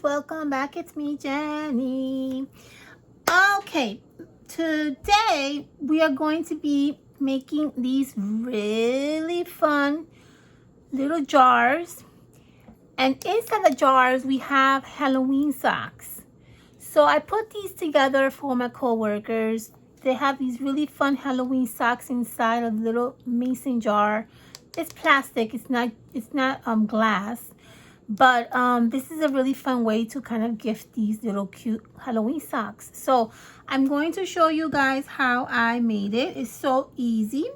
guys, welcome back. It's me, Jenny. Okay, today we are going to be making these really fun little jars, and inside the jars we have Halloween socks. So I put these together for my co-workers. They have these really fun Halloween socks inside a little mason jar. It's plastic, it's not glass. But this is a really fun way to kind of gift these little cute Halloween socks. So I'm going to show you guys how I made it. It's so easy.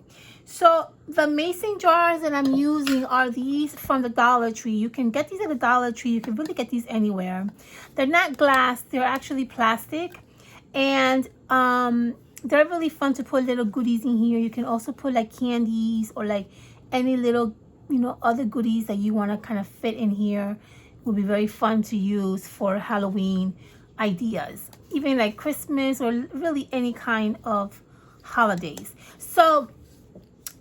So the mason jars that I'm using are these from the Dollar Tree. You can get these at the Dollar Tree. You can really get these anywhere. They're not glass. They're actually plastic. And they're really fun to put little goodies in here. You can also put like candies or like any little other goodies that you want to kind of fit in here. Will be very fun to use for Halloween ideas, even like Christmas or really any kind of holidays. So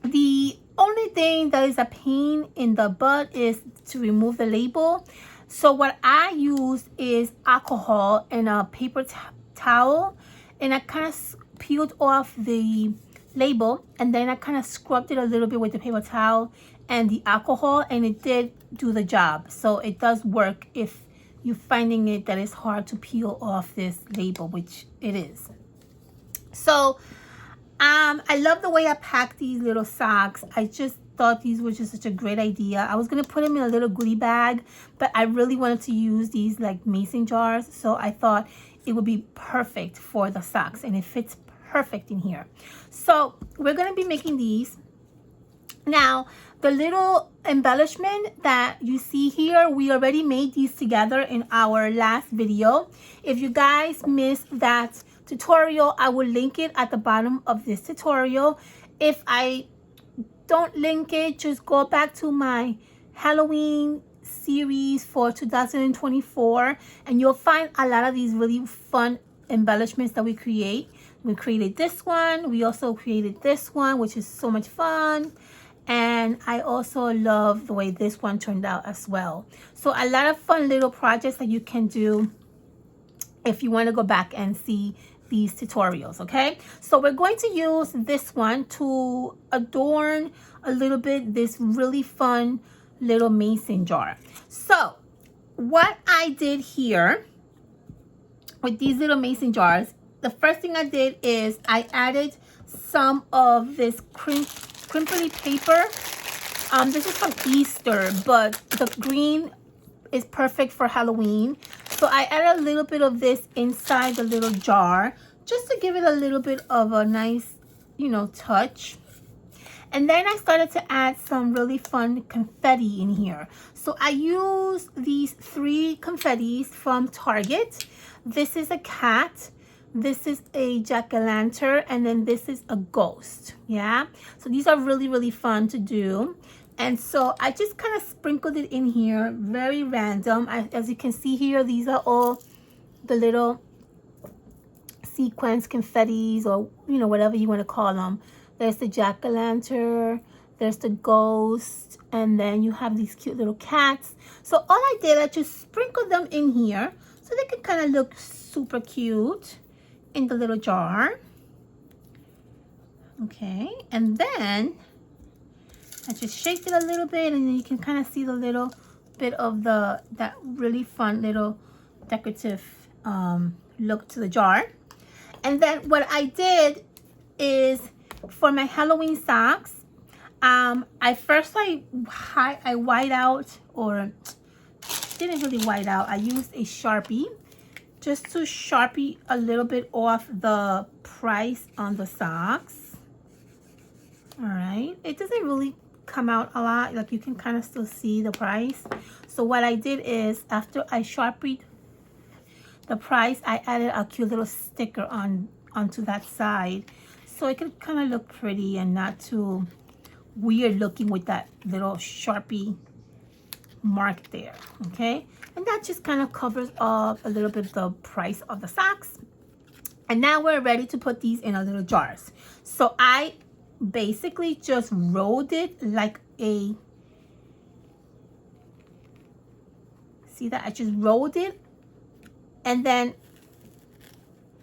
the only thing that is a pain in the butt is to remove the label. So what I use is alcohol and a paper towel, and I kind of peeled off the label, and then I kind of scrubbed it a little bit with the paper towel and the alcohol, and it did do the job. So it does work if you're finding it that it's hard to peel off this label, which it is. So I love the way I packed these little socks. I just thought these were just such a great idea. I was gonna put them in a little goodie bag, but I really wanted to use these like mason jars, so I thought it would be perfect for the socks, and it fits perfect in here. So we're gonna be making these. Now, the little embellishment that you see here, we already made these together in our last video. If you guys missed that tutorial, I will link it at the bottom of this tutorial. If I don't link it, just go back to my Halloween series for 2024, and you'll find a lot of these really fun embellishments that we create. We created this one. We also created this one, which is so much fun. And I also love the way this one turned out as well. So a lot of fun little projects that you can do if you want to go back and see these tutorials, okay? So we're going to use this one to adorn a little bit this really fun little mason jar. So what I did here with these little mason jars, the first thing I did is I added some of this crimply paper. This is from Easter, but the green is perfect for Halloween. So I added a little bit of this inside the little jar just to give it a little bit of a nice, touch. And then I started to add some really fun confetti in here. So I used these 3 confettis from Target. This is a cat. This is a jack-o'-lantern, and then this is a ghost. Yeah, so these are really, really fun to do. And so I just kind of sprinkled it in here, very random. As you can see here, these are all the little sequence confettis, or whatever you want to call them. There's the jack-o'-lantern, there's the ghost, and then you have these cute little cats. So all I did, I just sprinkled them in here so they can kind of look super cute in the little jar. Okay, and then I just shake it a little bit, and then you can kind of see the little bit of that really fun little decorative look to the jar. And then what I did is for my Halloween socks, I white out, or didn't really white out. I used a Sharpie just to Sharpie a little bit off the price on the socks. All right, it doesn't really come out a lot, like you can kind of still see the price. So what I did is, after I Sharpied the price, I added a cute little sticker onto that side, so it could kind of look pretty and not too weird looking with that little Sharpie mark there. Okay, and that just kind of covers up a little bit the price of the socks. And now we're ready to put these in our little jars. So I basically just rolled it like a, see that? I just rolled it And then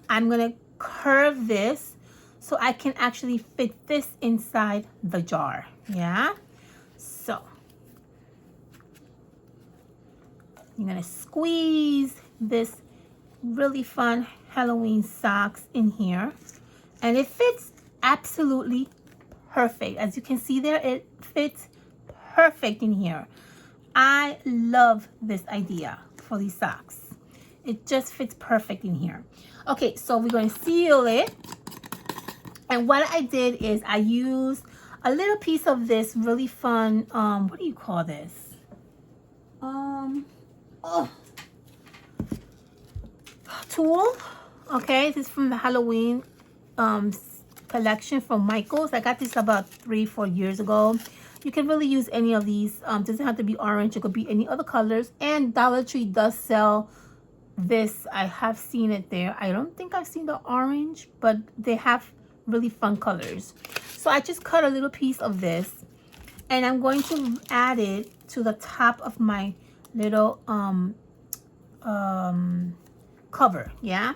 I'm gonna curve this so I can actually fit this inside the jar. Yeah, so I'm gonna squeeze this really fun Halloween socks in here, and it fits absolutely perfect. As you can see there, it fits perfect in here. I love this idea for these socks. It just fits perfect in here. Okay, so we're going to seal it. And what I did is I used a little piece of this really fun, what do you call this? Tool. Okay, this is from the Halloween collection from Michael's. I got this about 3-4 years ago. You can really use any of these. Doesn't have to be orange. It could be any other colors. And Dollar Tree does sell this. I have seen it there. I don't think I've seen the orange, but they have really fun colors. So I just cut a little piece of this, and I'm going to add it to the top of my little cover. Yeah.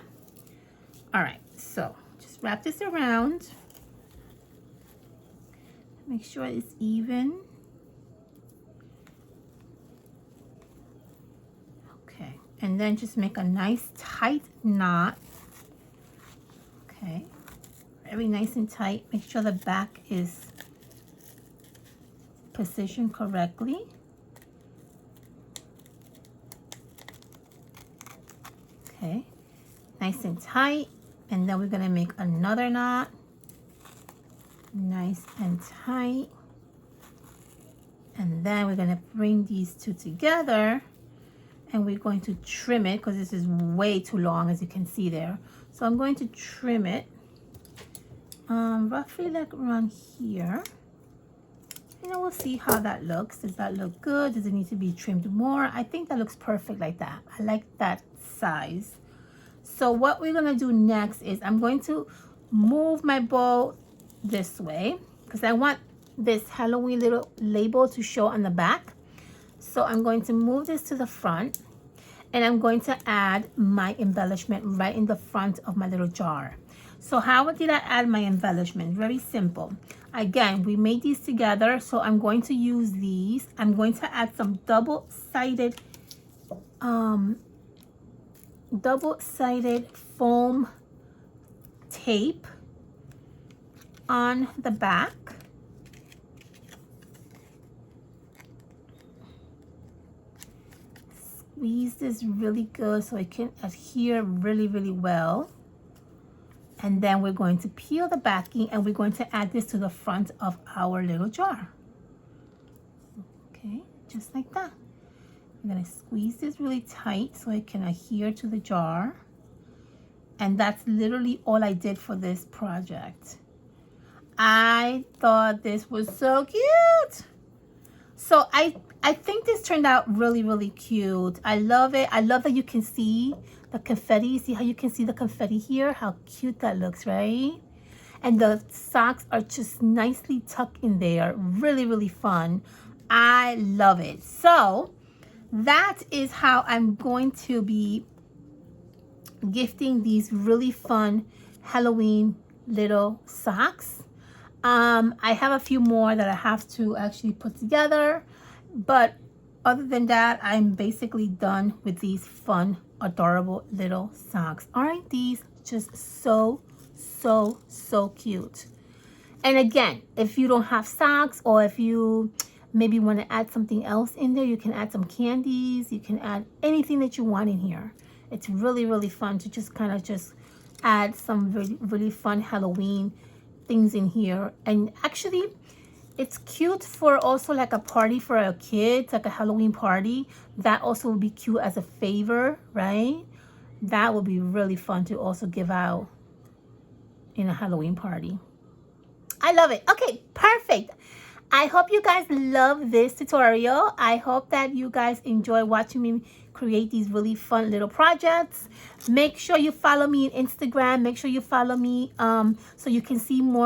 All right. So just wrap this around. Make sure it's even. Okay, and then just make a nice tight knot. Okay, very nice and tight. Make sure the back is positioned correctly. Okay, nice and tight. And then we're gonna make another knot. Nice and tight. And then we're going to bring these two together, and we're going to trim it because this is way too long, as you can see there. So I'm going to trim it roughly like around here, and then we'll see how that looks. Does that look good? Does it need to be trimmed more? I think that looks perfect like that. I like that size. So what we're going to do next is I'm going to move my bow this way because I want this Halloween little label to show on the back. So I'm going to move this to the front, and I'm going to add my embellishment right in the front of my little jar. So how did I add my embellishment? Very simple. Again, we made these together, so I'm going to use these. I'm going to add some double-sided foam tape on the back. Squeeze this really good so it can adhere really, really well. And then we're going to peel the backing, and we're going to add this to the front of our little jar. Okay, just like that. I'm going to squeeze this really tight so it can adhere to the jar. And that's literally all I did for this project. I thought this was so cute. So I think this turned out really, really cute. I love it. I love that you can see the confetti. See how you can see the confetti here? How cute that looks, right? And the socks are just nicely tucked in there. Really, really fun. I love it. So that is how I'm going to be gifting these really fun Halloween little socks. I have a few more that I have to actually put together, but other than that, I'm basically done with these fun, adorable little socks. Aren't these just so cute? And again, if you don't have socks, or if you maybe want to add something else in there, you can add some candies, you can add anything that you want in here. It's really, really fun to just kind of just add some really, really fun Halloween things in here. And actually, it's cute for also like a party for a kid, like a Halloween party. That also would be cute as a favor, right? That would be really fun to also give out in a Halloween party. I love it. Okay, perfect. I hope you guys love this tutorial. I hope that you guys enjoy watching me create these really fun little projects. Make sure you follow me on Instagram. Make sure you follow me so you can see more